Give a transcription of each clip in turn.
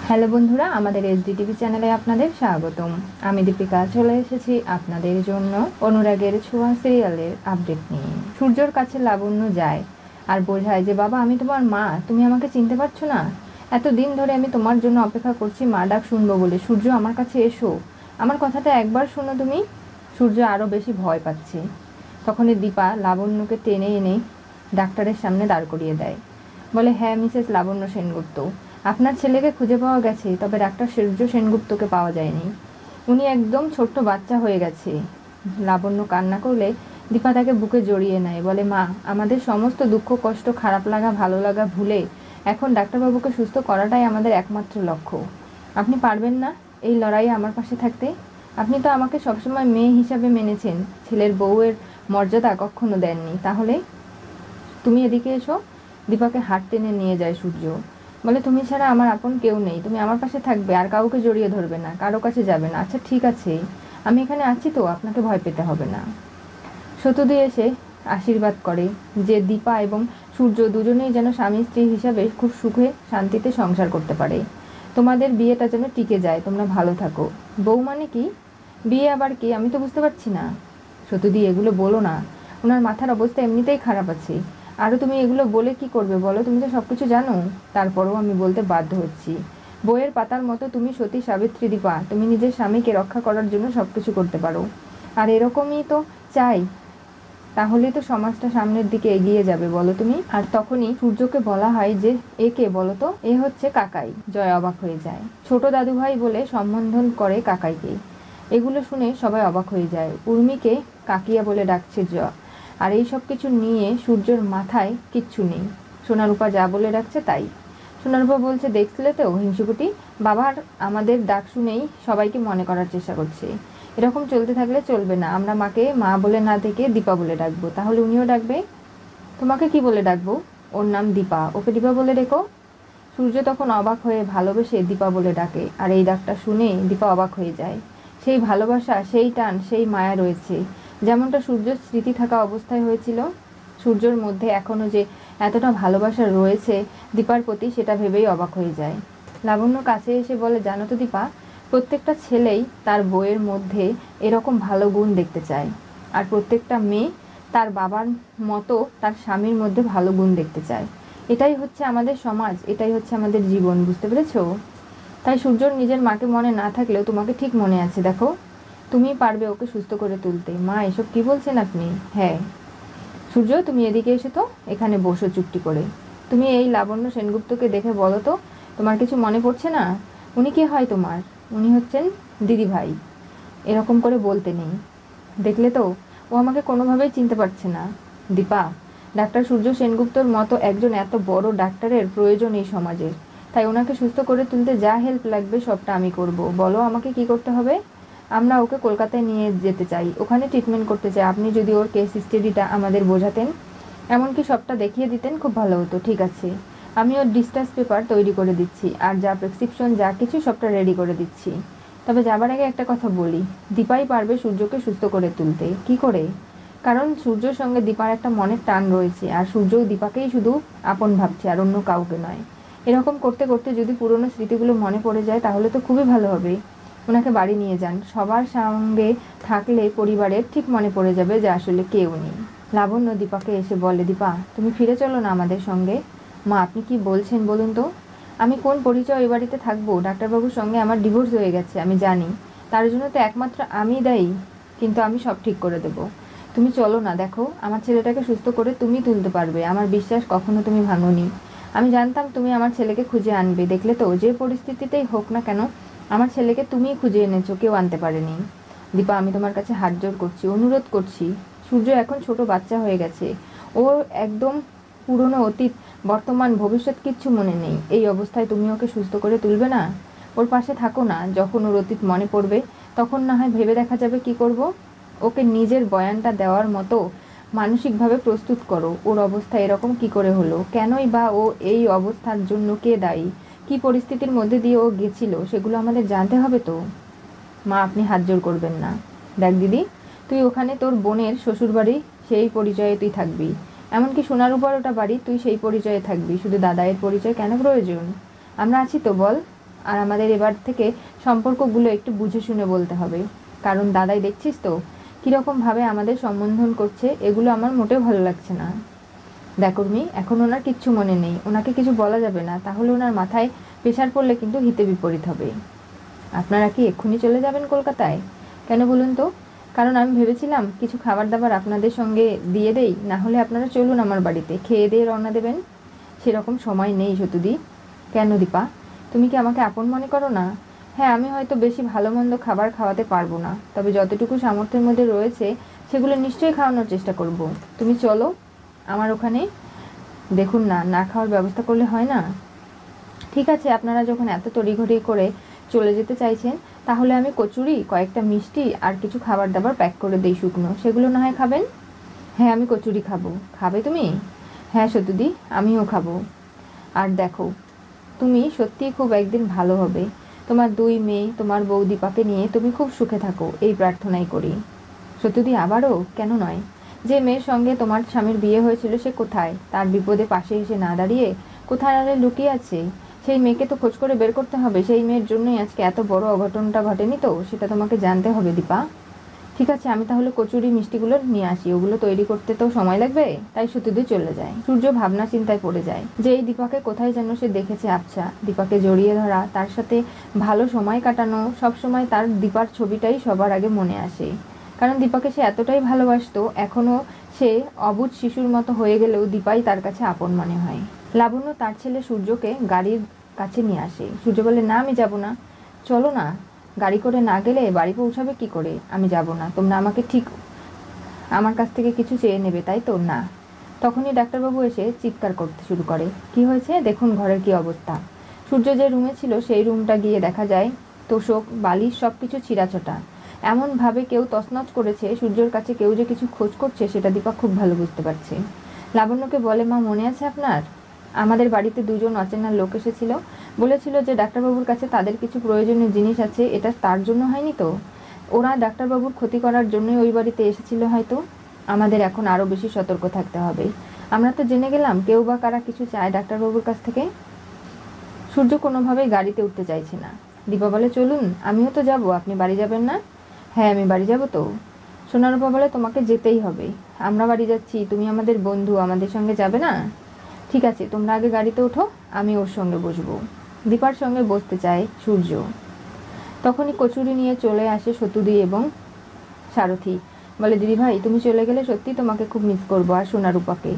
Hello বন্ধুরা, আমাদের SD চ্যানেলে আপনাদের স্বাগতম। আমি দীপিকা চলে এসেছি আপনাদের জন্য অনুরাগের ছোঁয়া সিরিয়ালের আপডেট নিয়ে। সূর্যর কাছে লাবণ্য যায় আর বোঝায় যে বাবা, আমি তোমার মা, তুমি আমাকে চিনতে পারছো না? এতদিন ধরে আমি তোমার জন্য অপেক্ষা করছি মা ডাক শুনবো বলে। সূর্য, আমার কাছে এসো, আমার কথাটা একবার শোনো তুমি। সূর্য আরও বেশি ভয় পাচ্ছে। তখনই দীপা লাবণ্যকে টেনে এনে ডাক্তারের সামনে দাঁড় করিয়ে দেয়। বলে, হ্যাঁ মিসেস লাবণ্য সেনগুপ্ত, আপনার ছেলেকে খুঁজে পাওয়া গেছে, তবে ডাক্তার সূর্য সেনগুপ্তকে পাওয়া যায়নি। উনি একদম ছোট্ট বাচ্চা হয়ে গেছে। লাবণ্য কান্না করলে দীপা তাকে বুকে জড়িয়ে নেয়। বলে, মা, আমাদের সমস্ত দুঃখ কষ্ট খারাপ লাগা ভালো লাগা ভুলে এখন ডাক্তারবাবুকে সুস্থ করাটাই আমাদের একমাত্র লক্ষ্য। আপনি পারবেন না এই লড়াইয়ে আমার পাশে থাকতে? আপনি তো আমাকে সবসময় মেয়ে হিসাবে মেনেছেন, ছেলের বউয়ের মর্যাদা কখনো দেননি। তাহলে তুমি এদিকে এসো। দীপাকে হাত টেনে নিয়ে যায় সূর্য। বলে, তুমি ছাড়া আমার আপন কেউ নেই, তুমি আমার পাশে থাকবে আর কাউকে জড়িয়ে ধরবে না, কারো কাছে যাবে না। আচ্ছা ঠিক আছে, আমি এখানে আছি তো, আপনাকে ভয় পেতে হবে না। সত্যদি এসে আশীর্বাদ করে যে দীপা এবং সূর্য দুজনেই যেন স্বামী স্ত্রী হিসাবে খুব সুখে শান্তিতে সংসার করতে পারে। তোমাদের বিয়েটা যেন টিকে যায়, তোমরা ভালো থাকো। বউ মানে কি? বিয়ে আবার কি? আমি তো বুঝতে পারছি না। সত্যদি এগুলো বলো না, ওনার মাথার অবস্থা এমনিতেই খারাপ আছে। আরও তুমি এগুলো বলে কি করবে বলো? তুমি তো সব কিছু জানো। তারপরেও আমি বলতে বাধ্য হচ্ছি। বইয়ের পাতার মতো তুমি সতী সাবিত্রী দীপা, তুমি নিজের স্বামীকে রক্ষা করার জন্য সব কিছু করতে পারো। আর এরকমই তো চাই, তাহলেই তো সমাজটা সামনের দিকে এগিয়ে যাবে, বলো তুমি। আর তখনই সূর্যকে বলা হয় যে, এ কে বলো তো? এ হচ্ছে কাকাই। জয় অবাক হয়ে যায়। ছোট দাদুভাই বলে সম্বোধন করে কাকাইকে। এগুলো শুনে সবাই অবাক হয়ে যায়। উর্মিকে কাকিয়া বলে ডাকছে জয়। আর এই সব কিছু নিয়ে সূর্যর মাথায় কিচ্ছু নেই। সোনারূপা যা বলে ডাকছে তাই। সোনারূপা বলছে, দেখছিলে তো হিংসুকুটি, বাবার আমাদের ডাক শুনেই সবাইকে মনে করার চেষ্টা করছে। এরকম চলতে থাকলে চলবে না। আমরা মাকে মা বলে না ডেকে দীপা বলে ডাকবো, তাহলে উনিও ডাকবে। তোমাকে কি বলে ডাকবো? ওর নাম দীপা, ওকে দীপা বলে ডেকো। সূর্য তখন অবাক হয়ে ভালোবেসে দীপা বলে ডাকে। আর এই ডাকটা শুনে দীপা অবাক হয়ে যায়। সেই ভালোবাসা, সেই টান, সেই মায়া রয়েছে, যেমনটা সূর্যর স্মৃতি থাকা অবস্থায় হয়েছিল। সূর্যর মধ্যে এখনও যে এতটা ভালোবাসা রয়েছে দীপার প্রতি, সেটা ভেবেই অবাক হয়ে যায়। লাবণ্য কাছে এসে বলে, জানো তো দীপা, প্রত্যেকটা ছেলেই তার বউয়ের মধ্যে এরকম ভালো গুণ দেখতে চায়। আর প্রত্যেকটা মেয়ে তার বাবার মতো তার স্বামীর মধ্যে ভালো গুণ দেখতে চায়। এটাই হচ্ছে আমাদের সমাজ, এটাই হচ্ছে আমাদের জীবন, বুঝতে পেরেছো? তাই সূর্যর নিজের মাকে মনে না থাকলেও তোমাকে ঠিক মনে আছে। দেখো, তুমি পারবে ওকে সুস্থ করে তুলতে। মা, এসব কি বলছেন আপনি? হ্যাঁ সূর্য, তুমি এদিকে এসে তো এখানে বসো চুপটি করে। তুমি এই লাবণ্য সেনগুপ্তকে দেখে বলো তো, তোমার কিছু মনে পড়ছে না? উনি কে হয় তোমার? উনি হচ্ছেন দিদিভাই। এরকম করে বলতে নেই, দেখলে তো, ও আমাকে কোনোভাবেই চিনতে পারছে না। দীপা, ডাক্তার সূর্য সেনগুপ্তর মতো একজন এত বড় ডাক্তারের প্রয়োজন এই সমাজের। তাই ওনাকে সুস্থ করে তুলতে যা হেল্প লাগবে সবটা আমি করব। বলো আমাকে কি করতে হবে? আমরা ওকে কলকাতায় নিয়ে যেতে চাই, ওখানে ট্রিটমেন্ট করতে চাই। আপনি যদি ওর কেস হিস্ট্রিটা আমাদের বোঝাতেন, এমনকি সবটা দেখিয়ে দিতেন, খুব ভালো হতো। ঠিক আছে, আমি ওর ডিসচার্জ পেপার তৈরি করে দিচ্ছি, আর যা প্রেসক্রিপশন যা কিছু সবটা রেডি করে দিচ্ছি। তবে যাবার আগে একটা কথা বলি, দীপাই পারবে সূর্যকে সুস্থ করে তুলতে। কি করে? কারণ সূর্যর সঙ্গে দীপার একটা মনের টান রয়েছে, আর সূর্যও দীপাকেই শুধু আপন ভাবছে আর অন্য কাউকে নয়। এরকম করতে করতে যদি পুরনো স্মৃতিগুলো মনে পড়ে যায় তাহলে তো খুবই ভালো হবে। ওনাকে বাড়ি নিয়ে যান, সবার সঙ্গে থাকলে পরিবারের ঠিক মনে পড়ে যাবে যে আসলে কেউ নেই। লাবণ্য দীপাকে এসে বলে, দীপা, তুমি ফিরে চলো না আমাদের সঙ্গে। মা, আপনি কি বলছেন বলুন তো? আমি কোন পরিচয় এ বাড়িতে থাকবো? ডাক্তারবাবুর সঙ্গে আমার ডিভোর্স হয়ে গেছে, আমি জানি। তার জন্য তো একমাত্র আমি দায়ী, কিন্তু আমি সব ঠিক করে দেবো। তুমি চলো না, দেখো আমার ছেলেটাকে সুস্থ করে তুমি তুলতে পারবে, আমার বিশ্বাস কখনো তুমি ভাঙোনি। আমি জানতাম তুমি আমার ছেলেকে খুঁজে আনবে। দেখলে তো, যে পরিস্থিতিতেই হোক না কেন আমার ছেলেকে তুমিই খুঁজে এনেছো, কেউ আনতে পারেনি। দীপা, আমি তোমার কাছে হাত জোড় করছি, অনুরোধ করছি। সূর্য এখন ছোট বাচ্চা হয়ে গেছে, ও একদম পুরনো অতীত বর্তমান ভবিষ্যৎ কিচ্ছু মনে নেই। এই অবস্থায় তুমি ওকে সুস্থ করে তুলবে না? ওর পাশে থাকো না, যখন ওর অতীত মনে পড়বে তখন না হয় ভেবে দেখা যাবে কি করব। ওকে নিজের বয়ানটা দেওয়ার মতো মানসিকভাবে প্রস্তুত করো। ওর অবস্থা এরকম কি করে হলো, কেনই বা ও এই অবস্থার জন্য কে দায়ী, কি পরিস্থিতির মধ্যে দিয়ে ও গেছিল, সেগুলো আমাদের জানতে হবে তো। মা, আপনি হাত জোড় করবেন না। দেখ দিদি, তুই ওখানে তোর বোনের শ্বশুরবাড়ি, সেই পরিচয়ে তুই থাকবি। এমনকি সোনার উপর ওটা বাড়ি, তুই সেই পরিচয়ে থাকবি। শুধু দাদাইয়ের পরিচয় কেন প্রয়োজন? আমরা আছি তো, বল। আর আমাদের এবার থেকে সম্পর্কগুলো একটু বুঝে শুনে বলতে হবে, কারণ দাদাই দেখছিস তো কীরকমভাবে আমাদের সম্বোধন করছে, এগুলো আমার মোটেও ভালো লাগছে না। দেখ উর্মি, এখন ওনার কিচ্ছু মনে নেই, ওনাকে কিছু বলা যাবে না, তাহলে ওনার মাথায় প্রেশার পড়লে কিন্তু হিতে বিপরীত হবে। আপনারা কি এক্ষুনি চলে যাবেন কলকাতায়? কেন বলুন তো? কারণ আমি ভেবেছিলাম কিছু খাবার দাবার আপনাদের সঙ্গে দিয়ে দেই, না হলে আপনারা চলুন আমার বাড়িতে, খেয়ে দিয়ে রওনা দেবেন। সেরকম সময় নেই সতুদি। কেন দীপা, তুমি কি আমাকে আপন মনে করো না? হ্যাঁ, আমি হয়তো বেশি ভালো মন্দ খাবার খাওয়াতে পারবো না, তবে যতটুকু সামর্থ্যের মধ্যে রয়েছে সেগুলো নিশ্চয়ই খাওয়ানোর চেষ্টা করব। তুমি চলো আমার ওখানে। দেখুন না, না খাওয়ার ব্যবস্থা করলে হয় না। ঠিক আছে, আপনারা যখন এত তড়িঘড়ি করে চলে যেতে চাইছেন, তাহলে আমি কচুরি, কয়েকটা মিষ্টি আর কিছু খাবার দাবার প্যাক করে দিই শুকনো, সেগুলো না হয় খাবেন। হ্যাঁ, আমি কচুরি খাবো। খাবে তুমি? হ্যাঁ সতুদি, আমিও খাবো। আর দেখো, তুমি সত্যিই খুব একদিন ভালো হবে। তোমার 2 মেয়ে, তোমার বউ দীপাকে নিয়ে তুমি খুব সুখে থাকো, এই প্রার্থনাই করি। সত্যি আবারও কেন নয়? যে মেয়ের সঙ্গে তোমার স্বামীর বিয়ে হয়েছিল সে কোথায়? তার বিপদে পাশে এসে না দাঁড়িয়ে কোথায় আড়ালে লুকিয়ে আছে? সেই মেয়েকে তো খোঁজ করে বের করতে হবে। সেই মেয়ের জন্যই আজকে এত বড় অঘটনটা ঘটেনি তো? সেটা তোমাকে জানতে হবে দীপা। ঠিক আছে, আমি তাহলে কচুরি মিষ্টিগুলো নিয়ে আসি, ওগুলো তৈরি করতে তো সময় লাগবে। তাই সত্যি চলে যায়। সূর্য ভাবনা চিন্তায় পড়ে যায় যে এই দীপাকে কোথায় যেন সে দেখেছে। আচ্ছা, দীপাকে জড়িয়ে ধরা, তার সাথে ভালো সময় কাটানো, সব সময় তার দীপার ছবিটাই সবার আগে মনে আসে। কারণ দীপাকে সে এতটাই ভালোবাসতো, এখনও সে অবুঝ শিশুর মতো হয়ে গেলেও দীপাই তার কাছে আপন মনে হয়। লাবণ্য তার ছেলে সূর্যকে গাড়ির কাছে নিয়ে আসে। সূর্য বলে, না আমি যাব না, চলো না, গাড়ি করে না গেলে বাড়ি পৌঁছাবে কি করে? আমি যাব না, তোমরা আমাকে ঠিক আমার কাছ থেকে কিছু চেয়ে নেবে তাই তো? না। তখনই ডাক্তারবাবু এসে চিৎকার করতে শুরু করে, কি হয়েছে দেখুন ঘরের কি অবস্থা। সূর্য যে রুমে ছিল সেই রুমটা গিয়ে দেখা যায় তোষক, বালিশ সব কিছু ছিঁড়াছটা। এমনভাবে কেউ তছনছ করেছে, সূর্যর কাছে কেউ যে কিছু খোঁজ করছে সেটা দীপা খুব ভালো বুঝতে পারছে। লাবণ্যকে বলে, মা মনে আছে আপনার? আমাদের বাড়িতে 2 জন অচেনা লোক এসেছিল, বলেছিল যে ডাক্তারবাবুর কাছে তাদের কিছু প্রয়োজনীয় জিনিস আছে। এটা তার জন্য হয়নি তো? ওরা ডাক্তারবাবুর ক্ষতি করার জন্যই ওই বাড়িতে এসেছিল হয়তো। আমাদের এখন আরও বেশি সতর্ক থাকতে হবে। আমরা তো জেনে গেলাম কেউ বা কারা কিছু চায় ডাক্তারবাবুর কাছ থেকে। সূর্য কোনোভাবেই গাড়িতে উঠতে চাইছে না। দীপা বলে, চলুন, আমিও তো যাব, আপনি বাড়ি যাবেন না? হ্যাঁ, আমি বাড়ি যাব তো। সোনারূপা বলে, তোমাকে যেতেই হবে। আমরা বাড়ি যাচ্ছি, তুমি আমাদের বন্ধু, আমাদের সঙ্গে যাবে না? ঠিক আছে, তোমরা আগে গাড়িতে ওঠো, আমি ওর সঙ্গে বসবো। দীপার সঙ্গে বসতে চায় সূর্য। তখনই কচুরি নিয়ে চলে আসে সতুদি এবং সারথি। বলে, দিদিভাই তুমি চলে গেলে সত্যি তোমাকে খুব মিস করবো, আর সোনারূপাকে।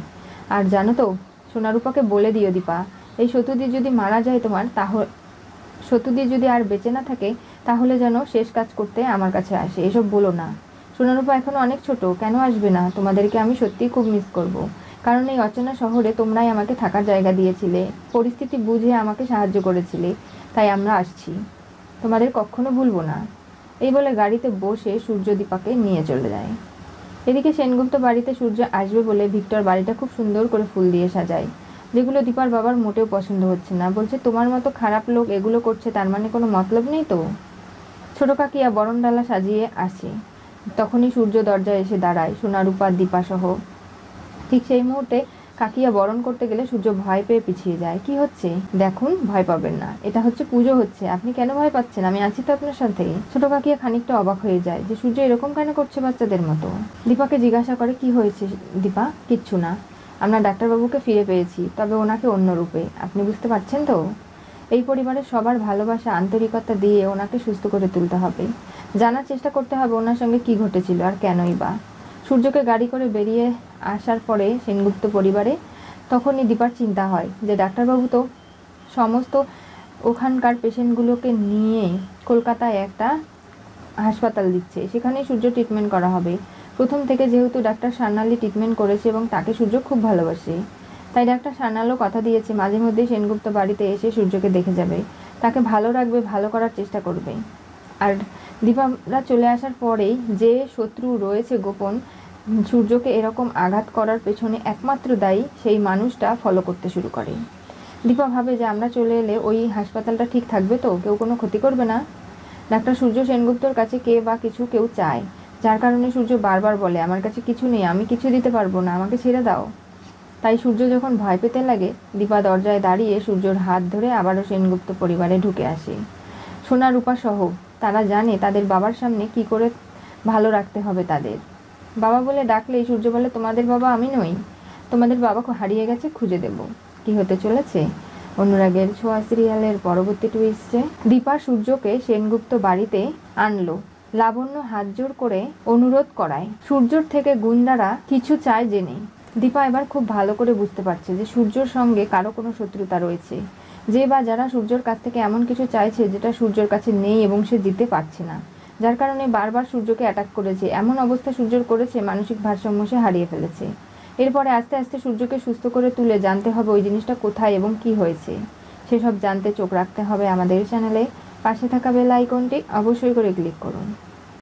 আর জানো তো, সোনারূপাকে বলে দিও দীপা, এই সতুদি যদি মারা যায় তোমার, তাহলে সতুদি যদি আর বেঁচে না থাকে, তাহলে যেন শেষ কাজ করতে আমার কাছে আসে। এসব বলো না। সোনারূপা এখনো অনেক ছোট, কেন আসবে না? তোমাদেরকে আমি সত্যিই খুব মিস করব। কারণ এই অচেনা শহরে তোমরাই আমাকে থাকার জায়গা দিয়েছিলে, পরিস্থিতি বুঝে আমাকে সাহায্য করেছিলে, তাই আমরা আসছি। তোমাদের কখনো ভুলবো না। এই বলে গাড়িতে বসে সূর্য দীপাকে নিয়ে চলে যায়। এদিকে সেনগুপ্ত বাড়িতে সূর্য আসবে বলে ভিক্টর বাড়িটা খুব সুন্দর করে ফুল দিয়ে সাজায়, যেগুলো দীপার বাবার মোটেও পছন্দ হচ্ছে না। বলছে, তোমার মতো খারাপ লোক এগুলো করছে, তার মানে কোনো মতলব নেই তো? ছোট কাকিয়া বরণডালা সাজিয়ে আসে। তখনই সূর্য দরজায় এসে দাঁড়ায়, সোনারূপা দীপা সহ। ঠিক সেই মুহূর্তে কাকিয়া বরণ করতে গেলে সূর্য ভয় পেয়ে পিছিয়ে যায়। কি হচ্ছে? দেখুন, ভয় পাবেন না, এটা হচ্ছে পুজো হচ্ছে, আপনি কেন ভয় পাচ্ছেন? আমি আছি তো আপনার সাথে। ছোট কাকিয়া খানিকটা অবাক হয়ে যায় যে সূর্য এরকম কেন করছে বাচ্চাদের মতো। দীপাকে জিজ্ঞাসা করে, কি হয়েছে দীপা? কিচ্ছু না, আমরা ডাক্তারবাবুকে ফিরে পেয়েছি, তবে ওনাকে অন্য রূপে। আপনি বুঝতে পারছেন তো? এই পরিবারের সবার ভালোবাসা, আন্তরিকতা দিয়ে ওনাকে সুস্থ করে তুলতে হবে। জানার চেষ্টা করতে হবে ওনার সঙ্গে কি ঘটেছিল আর কেনই বা। সূর্যকে গাড়ি করে বেরিয়ে আসার পরে সেনগুপ্ত পরিবারে তখনই দীপার চিন্তা হয় যে ডাক্তারবাবু তো সমস্ত ওখানকার পেশেন্টগুলোকে নিয়ে কলকাতায় একটা হাসপাতাল দিচ্ছে, সেখানেই সূর্য ট্রিটমেন্ট করা হবে। প্রথম থেকে যেহেতু ডাক্তার সান্যালি ট্রিটমেন্ট করেছে এবং তাকে সূর্য খুব ভালোবাসে, তাই ডাক্তার সান্যালও কথা দিয়েছে মাঝে মধ্যে সেনগুপ্ত বাড়িতে এসে সূর্যকে দেখে যাবে, তাকে ভালো রাখবে, ভালো করার চেষ্টা করবে। আর দীপারা চলে আসার পরেই যে শত্রু রয়েছে গোপন, সূর্যকে এরকম আঘাত করার পেছনে একমাত্র দায়ী সেই মানুষটা ফলো করতে শুরু করে। দীপা ভাবে যে আমরা চলে এলে ওই হাসপাতালটা ঠিক থাকবে তো, কেউ কোনো ক্ষতি করবে না। ডাক্তার সূর্য সেনগুপ্তর কাছে কে বা কিছু কেউ চায়, যার কারণে সূর্য বারবার বলে, আমার কাছে কিছু নেই, আমি কিছু দিতে পারবো না, আমাকে ছেড়ে দাও। তাই সূর্য যখন ভয় পেতে লাগে, দীপা দরজায় দাঁড়িয়ে সূর্যর হাত ধরে আবারও সেনগুপ্ত পরিবারে ঢুকে আসে। সোনা রূপা সহ তারা জানে তাদের বাবার সামনে কি করে ভালো রাখতে হবে তাদের। বাবা বলে ডাকলেই সূর্য বলে, তোমাদের বাবা আমি নই, তোমাদের বাবা হারিয়ে গেছে, খুঁজে দেব। কি হতে চলেছে অনুরাগের ছোঁয়া সিরিয়ালের পরবর্তী টুইস্টে? দীপা সূর্যকে সেনগুপ্ত বাড়িতে আনলো। লাবণ্য হাত জোর করে অনুরোধ করায় সূর্যর থেকে গুন্ডারা কিছু চায় জেনে। দীপা এবার খুব ভালো করে বুঝতে পারছে যে সূর্যর সঙ্গে কারো কোনো শত্রুতা রয়েছে, যে বা যারা সূর্যর কাছ থেকে এমন কিছু চাইছে যেটা সূর্যর কাছে নেই এবং সে দিতে পারছে না, যার কারণে বারবার সূর্যকে অ্যাটাক করেছে। এমন অবস্থা সূর্যর করেছে মানসিক ভারসাম্য সে হারিয়ে ফেলেছে। এরপরে আস্তে আস্তে সূর্যকে সুস্থ করে তুলে জানতে হবে ওই জিনিসটা কোথায় এবং কি হয়েছে। সেসব জানতে চোখ রাখতে হবে আমাদের চ্যানেলে। পাশে থাকা বেল আইকনটি অবশ্যই করে ক্লিক করুন।